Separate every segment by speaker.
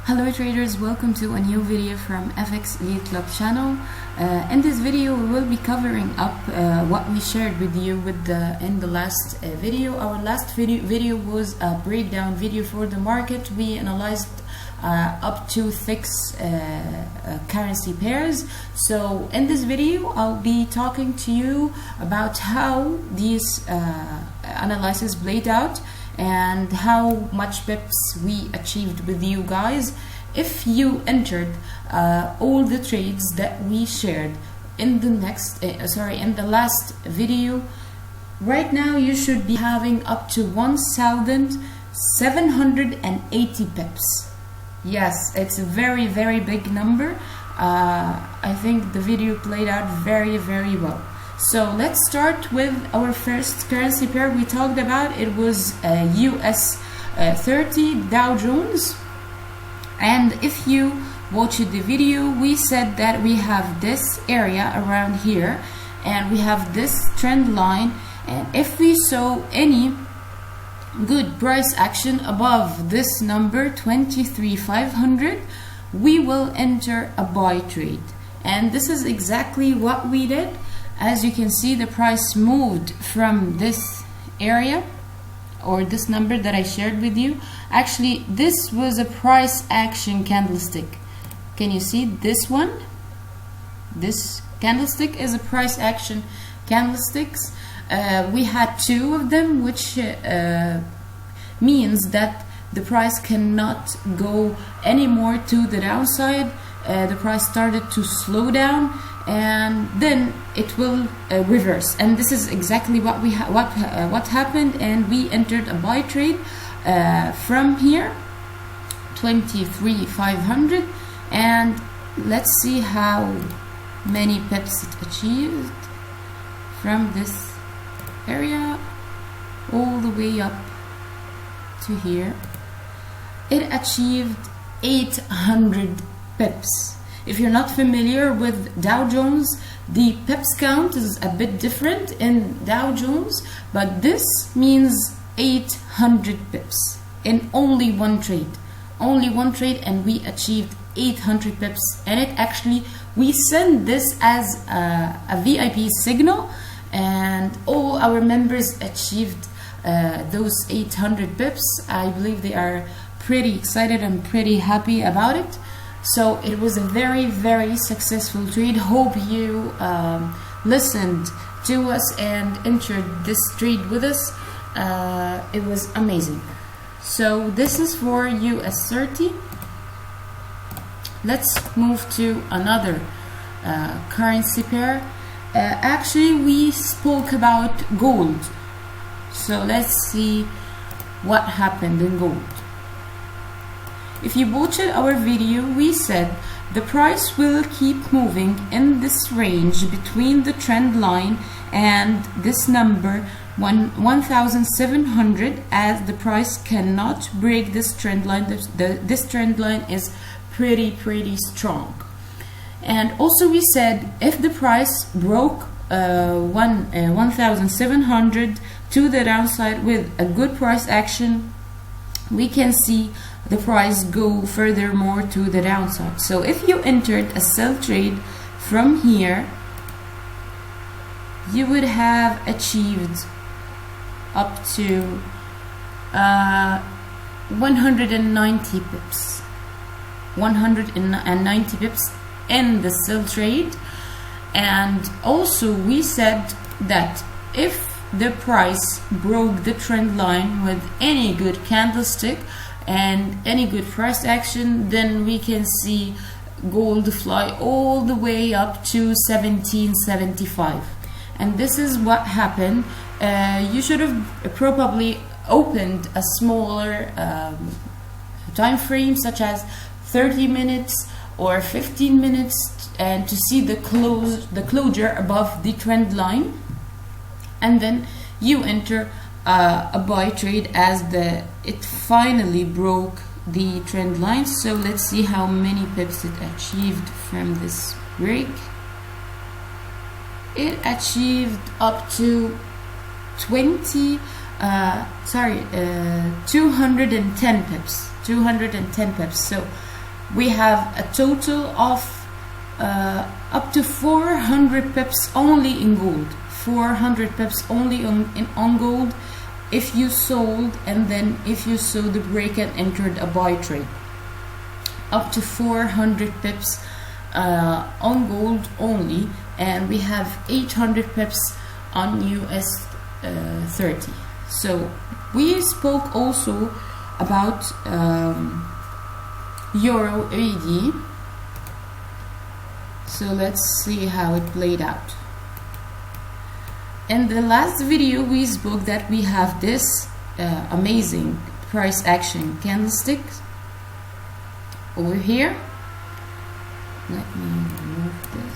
Speaker 1: Hello traders, welcome to a new video from FX Elite Club channel. In this video we will be covering up what we shared with you in the last video. Our last video was a breakdown video for the market. We analyzed up to 6 currency pairs. So in this video I'll be talking to you about how these analysis played out and how much pips we achieved with you guys. If you entered all the trades that we shared in the last video, right now you should be having up to 1,780 pips. Yes, it's a very big number. I think the video played out very well. So let's start with our first currency pair we talked about. It was US 30 Dow Jones. And if you watched the video, we said that we have this area around here and we have this trend line, and if we saw any good price action above this number 23,500, we will enter a buy trade. And this is exactly what we did. As you can see, the price moved from this area or this number that I shared with you. Actually, this was a price action candlestick. Can you see this one? This candlestick is a price action candlesticks. We had 2 of them, which means that the price cannot go anymore to the downside. The price started to slow down and then it will reverse, and this is exactly what happened. And we entered a buy trade from here 23,500, and let's see how many pips it achieved from this area all the way up to here. It achieved 800 pips. If you're not familiar with Dow Jones, the pips count is a bit different in Dow Jones, but this means 800 pips in only one trade. Only one trade, and we achieved 800 pips. And it actually, we send this as a VIP signal, and all our members achieved those 800 pips. I believe they are pretty excited and pretty happy about it. So it was a very successful trade. Hope you listened to us and entered this trade with us. It was amazing. So this is for US 30. Let's move to another currency pair. Actually, we spoke about gold. So let's see what happened in gold. If you watched our video, we said the price will keep moving in this range between the trend line and this number 1,700, as the price cannot break this trend line. This trend line is pretty strong. And also we said if the price broke 1,700 to the downside with a good price action, we can see the price go furthermore to the downside. So if you entered a sell trade from here, you would have achieved up to 190 pips. 190 pips in the sell trade. And also we said that if the price broke the trend line with any good candlestick and any good price action, then we can see gold fly all the way up to 1775. And this is what happened. You should have probably opened a smaller time frame, such as 30 minutes or 15 minutes, and to see the closure above the trend line, and then you enter a buy trade as it finally broke the trend line. So let's see how many pips it achieved from this break. It achieved up to 210 pips. 210 pips. So we have a total of up to 400 pips only in gold. 400 pips only on gold if you sold, and then if you saw the break and entered a buy trade. Up to 400 pips on gold only, and we have 800 pips on US 30. So we spoke also about Euro AUD. So let's see how it played out. In the last video we spoke that we have this amazing price action candlestick over here. Let me remove this.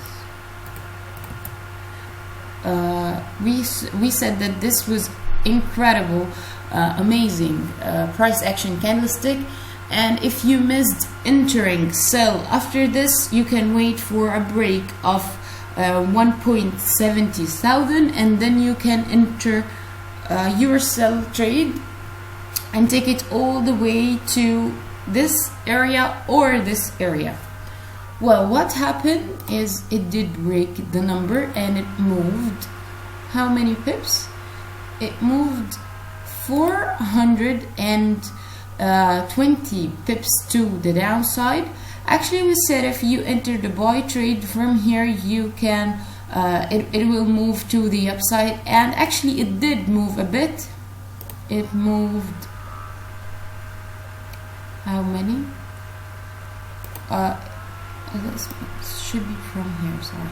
Speaker 1: We said that this was incredible, amazing price action candlestick, and if you missed entering sell after this, you can wait for a break of 1.70 thousand, and then you can enter your sell trade and take it all the way to this area or this area. Well, what happened is it did break the number and it moved how many pips? It moved 420 pips to the downside. Actually, we said if you enter the buy trade from here, you can it will move to the upside, and actually it did move a bit. It moved how many? This should be from here, sorry.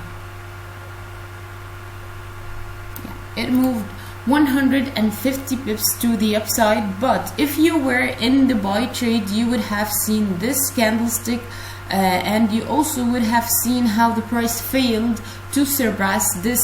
Speaker 1: Yeah, it moved 150 pips to the upside, but if you were in the buy trade, you would have seen this candlestick, and you also would have seen how the price failed to surpass this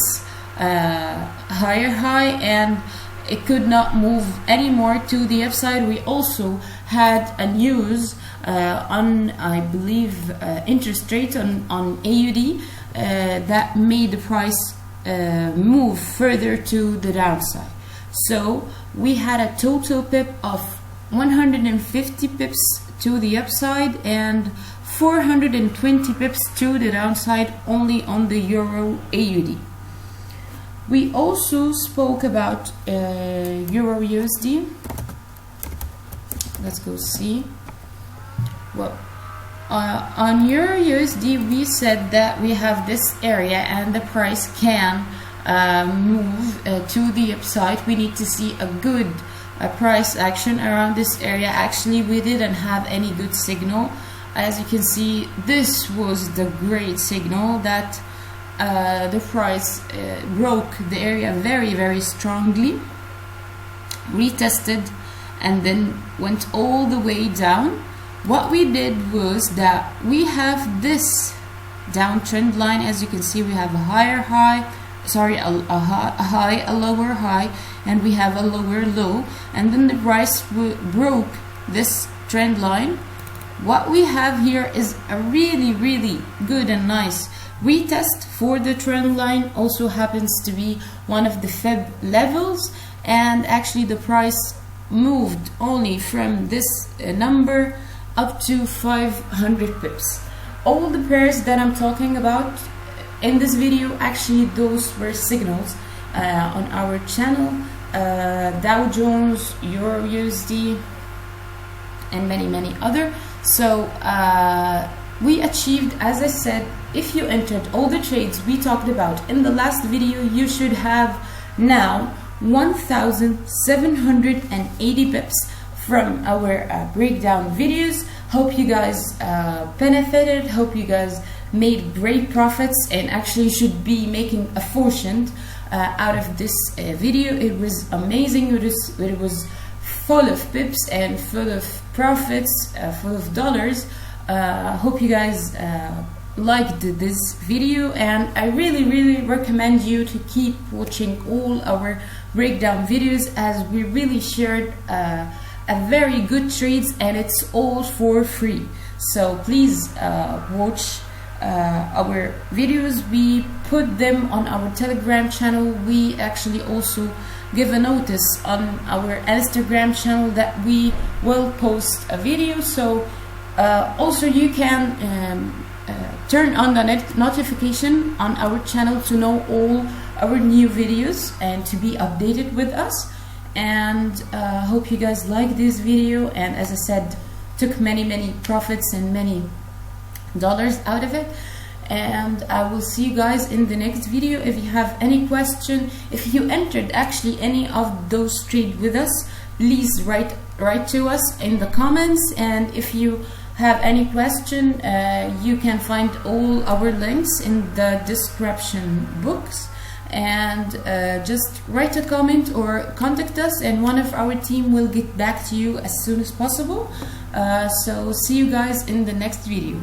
Speaker 1: higher high, and it could not move anymore to the upside. We also had a news on, I believe, interest rate on AUD that made the price move further to the downside. So we had a total pip of 150 pips to the upside and 420 pips to the downside only on the Euro AUD. We also spoke about Euro USD. Let's go see. Well, on Euro USD, we said that we have this area and the price can move to the upside. We need to see a good price action around this area. Actually, we didn't have any good signal. As you can see, this was the great signal that the price broke the area very, very strongly, retested, and then went all the way down. What we did was that we have this downtrend line. As you can see, we have a higher high, sorry, a high, a lower high, and we have a lower low, and then the price broke this trend line. What we have here is a really, really good and nice retest for the trend line. Also happens to be one of the Feb levels, and actually the price moved only from this number up to 500 pips. All the pairs that I'm talking about in this video, actually those were signals on our channel, Dow Jones, Euro USD, and many other. So we achieved, as I said, if you entered all the trades we talked about in the last video, you should have now 1,780 pips from our breakdown videos. Hope you guys benefited, hope you guys made great profits, and actually should be making a fortune out of this video. It was amazing. It was full of pips and full of profits, full of dollars. Hope you guys liked this video, and I really recommend you to keep watching all our breakdown videos, as we really shared a very good trades, and it's all for free. So please watch our videos. We put them on our Telegram channel. We actually also give a notice on our Instagram channel that we will post a video. So Also, you can turn on the notification on our channel to know all our new videos and to be updated with us. And hope you guys like this video, and as I said, took many profits and many dollars out of it. And I will see you guys in the next video. If you have any question, if you entered actually any of those trades with us, please write to us in the comments. And if you have any question, you can find all our links in the description box. And just write a comment or contact us, and one of our team will get back to you as soon as possible. So see you guys in the next video.